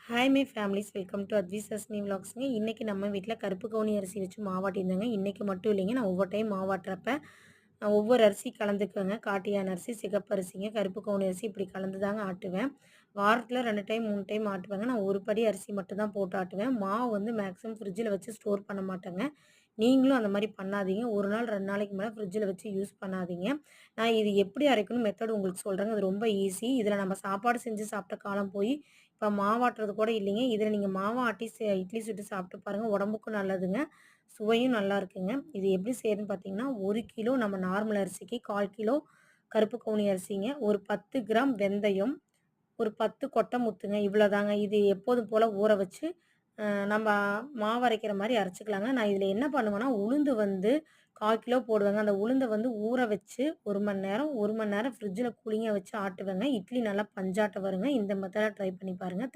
Hi my families welcome to அட்விஸ் அஸ்னி விலாக்ஸ்ங்க. இன்றைக்கி நம்ம வீட்டில் கருப்பு கவுனி அரிசி வச்சு மாவாட்டியிருந்தேங்க. இன்றைக்கி மட்டும் இல்லைங்க, நான் ஒவ்வொரு டைம் மாவாட்டுறப்ப ஒவ்வொரு அரிசி கலந்துக்குவேங்க. காட்டு அரிசி, சிகப்பு அரிசிங்க, கருப்பு கவுனி அரிசி இப்படி கலந்து தாங்க ஆட்டுவேன். வாரத்தில் 2 டைம் 3 டைம் ஆட்டுவேங்க. நான் ஒரு படி அரிசி மட்டும் தான் போட்டு ஆட்டுவேன். மாவு வந்து மேக்ஸிமம் ஃப்ரிட்ஜில் வச்சு ஸ்டோர் பண்ண மாட்டேங்க. நீங்களும் அந்த மாதிரி பண்ணாதீங்க. 1 நாள் 2 நாளைக்கு மேலே ஃப்ரிட்ஜில் வச்சு யூஸ் பண்ணாதீங்க. நான் இது எப்படி அரைக்கணும் மெத்தட் உங்களுக்கு சொல்கிறேங்க. அது ரொம்ப ஈஸி. இதில் நம்ம சாப்பாடு செஞ்சு சாப்பிட்ட காலம் போய் இப்போ மாவாட்டுறது கூட இல்லைங்க. இதில் நீங்கள் மாவை ஆட்டி இட்லி சுட்டு சாப்பிட்டு பாருங்கள். உடம்புக்கும் நல்லதுங்க. சுவையும் நல்லா இருக்குங்க. இது எப்படி செய்யறதுன்னு பார்த்தீங்கன்னா, 1 கிலோ நம்ம நார்மல் அரிசிக்கு 1/4 கிலோ கருப்பு கவுனி அரிசிங்க, ஒரு 10 கிராம் வெந்தயம், ஒரு 10 கொட்டை முத்துங்க. இவ்வளோதாங்க. இது எப்போதும் போல் ஊற வச்சு நம்ம மாவு அரைக்கிற மாரி அரைச்சுக்கலாங்க. நான் இதில என்ன பண்ணுவேன்னா, உளுந்து வந்து 1/4 கிலோ போடுவேங்க. அந்த உளுந்த வந்து ஊற வச்சு 1 மணி நேரம், 1 மணி நேரம் ஃப்ரிட்ஜில கூலிங்கா வச்சு ஆட்டுவேங்க. இட்லி நல்லா பஞ்சாட்டம் வருங்க. இந்த மெத்தட ட்ரை பண்ணி பாருங்க.